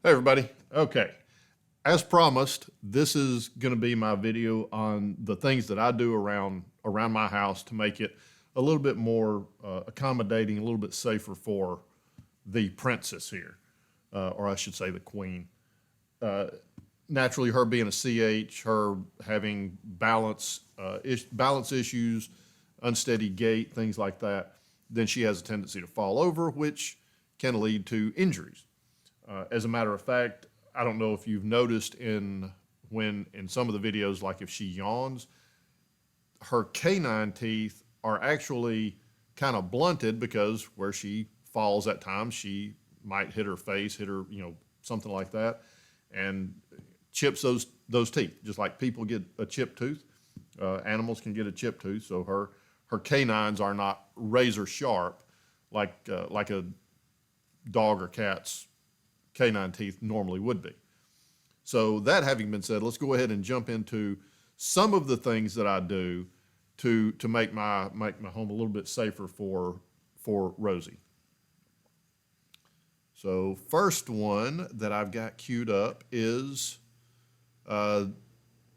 Hey everybody. Okay. As promised, this is going to be my video on the things that I do around my house to make it a little bit more accommodating, a little bit safer for the princess here, or I should say the queen. Naturally, her being a CH, her having balance issues, unsteady gait, things like that, then she has a tendency to fall over, which can lead to injuries. As a matter of fact, I don't know if you've noticed when in some of the videos, like if she yawns, her canine teeth are actually kind of blunted because where she falls at times, she might hit her face, hit her, something like that, and chips those teeth. Just like people get a chipped tooth, animals can get a chipped tooth. So her canines are not razor sharp like a dog or cat's canine teeth normally would be. So that having been said, let's go ahead and jump into some of the things that I do to make my home a little bit safer for Rosie. So first one that I've got queued up is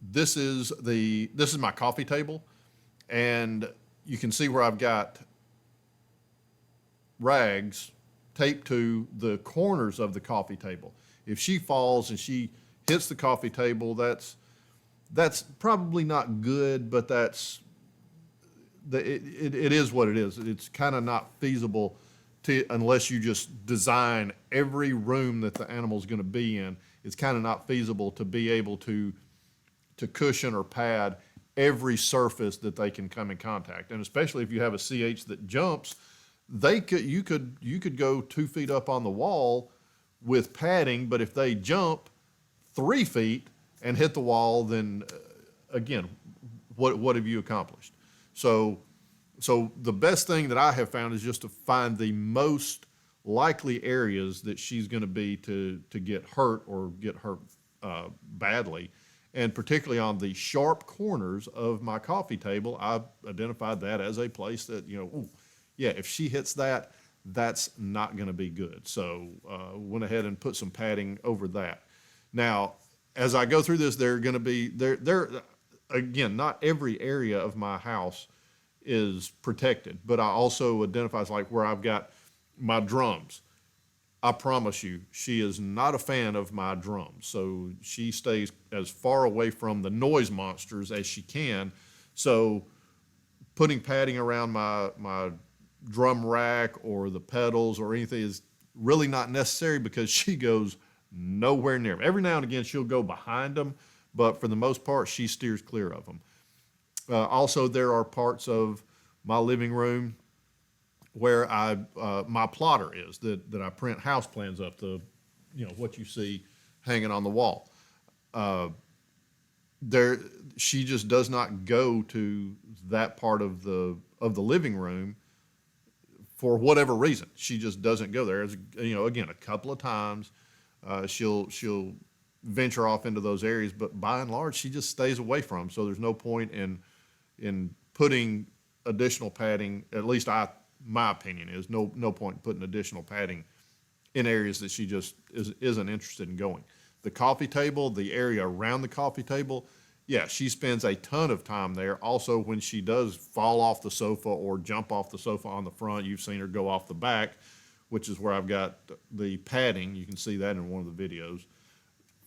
this is my coffee table, and you can see where I've got rags taped to the corners of the coffee table. If she falls and she hits the coffee table, that's probably not good, but it is what it is. It's kind of not feasible unless you just design every room that the animal's going to be in. It's kind of not feasible to be able to cushion or pad every surface that they can come in contact. And especially if you have a CH that jumps, you could go 2 feet up on the wall with padding, but if they jump 3 feet and hit the wall, then again, what have you accomplished? So the best thing that I have found is just to find the most likely areas that she's going to be to get hurt or get hurt badly. And particularly on the sharp corners of my coffee table, I've identified that as a place that, ooh, yeah, if she hits that, that's not going to be good. So went ahead and put some padding over that. Now, as I go through this, they're going to be there. Again, not every area of my house is protected, but I also identify like where I've got my drums. I promise you, she is not a fan of my drums. So she stays as far away from the noise monsters as she can. So putting padding around my drum rack or the pedals or anything is really not necessary because she goes nowhere near them. Every now and again, she'll go behind them, but for the most part, she steers clear of them. Also, there are parts of my living room where my plotter is that I print house plans up, what you see hanging on the wall. She just does not go to that part of the living room for whatever reason. She just doesn't go there. Again, a couple of times she'll venture off into those areas, but by and large, she just stays away from them. So there's no point in putting additional padding. At least my opinion is no point in putting additional padding in areas that she just isn't interested in going. The coffee table, the area around the coffee table, yeah, she spends a ton of time there. Also, when she does fall off the sofa or jump off the sofa on the front, you've seen her go off the back, which is where I've got the padding. You can see that in one of the videos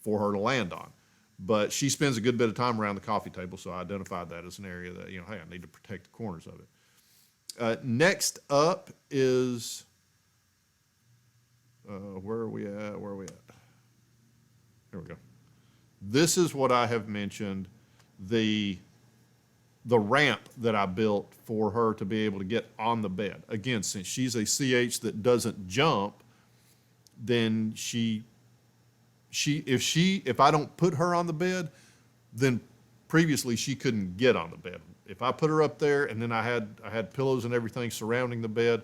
for her to land on. But she spends a good bit of time around the coffee table, so I identified that as an area that, hey, I need to protect the corners of it. Next up is, where are we at? Here we go. This is what I have mentioned, the ramp that I built for her to be able to get on the bed. Again, since she's a CH that doesn't jump, then if I don't put her on the bed, then previously she couldn't get on the bed. If I put her up there and then I had pillows and everything surrounding the bed,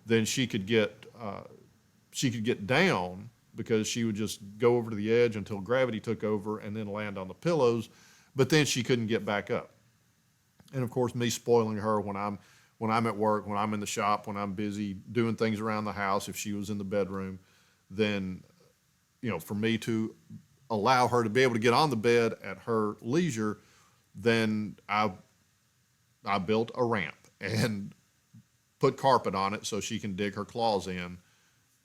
then she could get down because she would just go over to the edge until gravity took over and then land on the pillows, but then she couldn't get back up. And of course, me spoiling her when I'm at work, when I'm in the shop, when I'm busy doing things around the house, if she was in the bedroom, then for me to allow her to be able to get on the bed at her leisure, then I built a ramp and put carpet on it so she can dig her claws in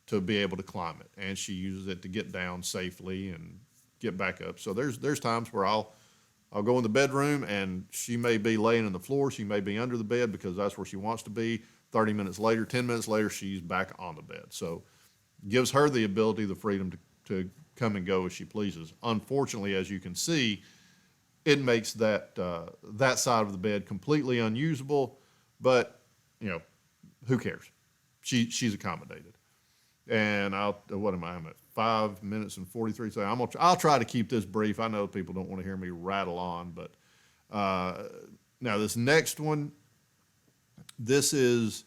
to be able to climb it. And she uses it to get down safely and get back up. So there's times where I'll go in the bedroom and she may be laying on the floor. She may be under the bed because that's where she wants to be. 30 minutes later, 10 minutes later, she's back on the bed. So gives her the ability, the freedom to come and go as she pleases. Unfortunately, as you can see, it makes that side of the bed completely unusable, but who cares? She's accommodated. And I'm at 5 minutes and 43 seconds. I'll try to keep this brief. I know people don't want to hear me rattle on, but now this next one, this is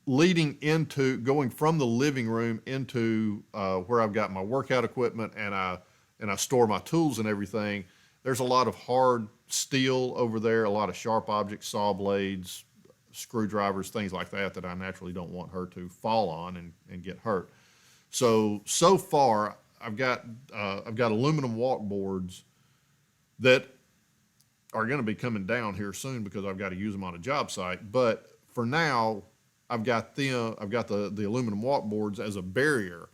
going from the living room into where I've got my workout equipment and I store my tools and everything. There's a lot of hard steel over there, a lot of sharp objects, saw blades, screwdrivers, things like that I naturally don't want her to fall on and get hurt. So far, I've got aluminum walkboards that are going to be coming down here soon because I've got to use them on a job site. But for now, I've got the aluminum walkboards as a barrier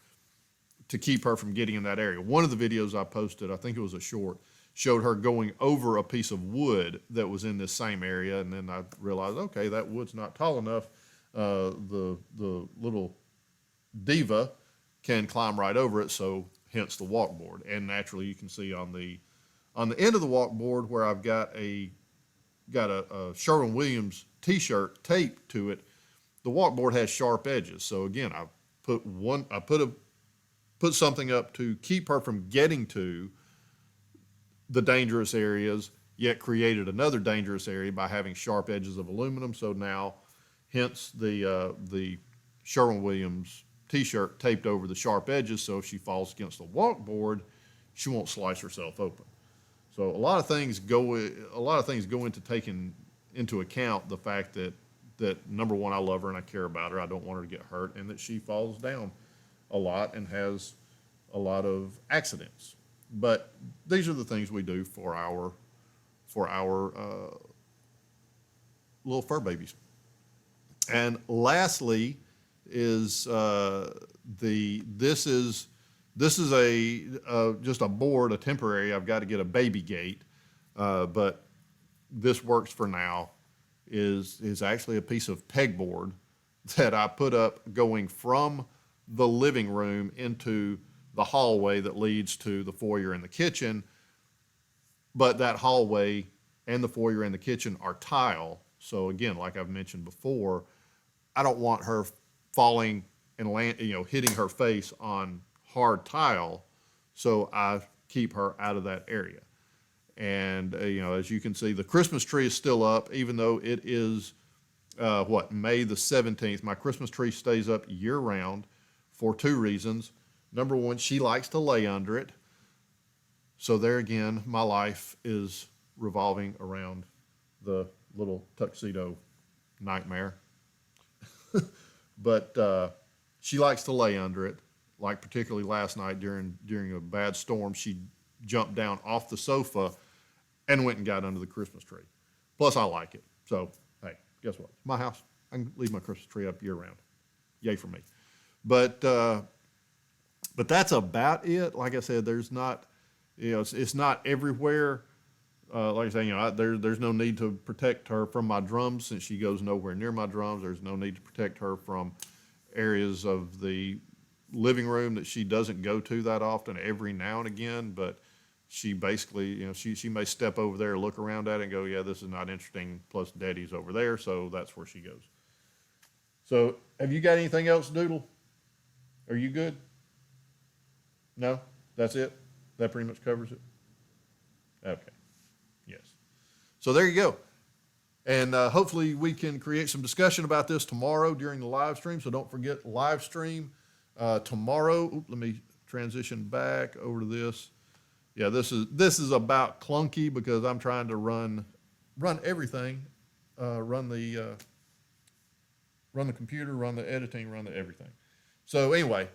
to keep her from getting in that area. One of the videos I posted, I think it was a short, showed her going over a piece of wood that was in this same area, and then I realized, okay, that wood's not tall enough. The little diva can climb right over it, so hence the walkboard. And naturally, you can see on the end of the walkboard where I've got a Sherwin-Williams T-shirt taped to it. The walkboard has sharp edges, so again, I put something up to keep her from getting to the dangerous areas, yet created another dangerous area by having sharp edges of aluminum. So now, hence the Sherwin-Williams T-shirt taped over the sharp edges, so if she falls against the walkboard, she won't slice herself open. So a lot of things go into taking into account the fact that number one, I love her and I care about her. I don't want her to get hurt, and that she falls down a lot and has a lot of accidents. But these are the things we do for our little fur babies. And lastly is this is just a board, a temporary. I've got to get a baby gate, but this works for now. Is actually a piece of pegboard that I put up going from the living room into the hallway that leads to the foyer and the kitchen. But that hallway and the foyer and the kitchen are tile. So again, like I've mentioned before, I don't want her falling and hitting her face on hard tile. So I keep her out of that area. And, as you can see, the Christmas tree is still up, even though it is, May the 17th. My Christmas tree stays up year round for two reasons. Number one, she likes to lay under it. So there again, my life is revolving around the little tuxedo nightmare. But she likes to lay under it. Like particularly last night during a bad storm, she jumped down off the sofa and went and got under the Christmas tree. Plus, I like it. So, hey, guess what? It's my house. I can leave my Christmas tree up year round. Yay for me. But that's about it. Like I said, there's not, it's not everywhere. Like I say, there's no need to protect her from my drums since she goes nowhere near my drums. There's no need to protect her from areas of the living room that she doesn't go to that often, every now and again. But she basically, she may step over there, look around at it and go, yeah, this is not interesting. Plus Daddy's over there. So that's where she goes. So have you got anything else, Doodle? Are you good? No? That's it? That pretty much covers it? Okay. Yes. So there you go. And hopefully we can create some discussion about this tomorrow during the live stream. So don't forget live stream tomorrow. Let me transition back over to this. Yeah, this is about clunky because I'm trying to run everything, run the computer, run the editing, run the everything. So anyway,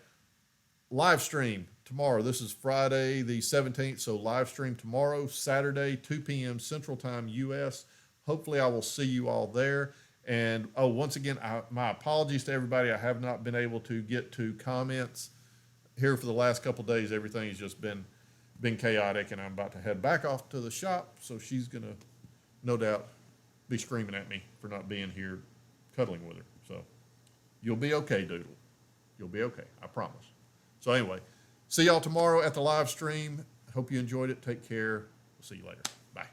live stream tomorrow. This is Friday the 17th, so live stream tomorrow, Saturday, 2 p.m. Central Time, U.S. Hopefully I will see you all there. And, oh, once again, my apologies to everybody. I have not been able to get to comments here for the last couple of days. Everything has just been chaotic, and I'm about to head back off to the shop, so she's going to, no doubt, be screaming at me for not being here cuddling with her. So you'll be okay, Doodle. You'll be okay, I promise. So anyway, see y'all tomorrow at the live stream. Hope you enjoyed it. Take care. We'll see you later. Bye.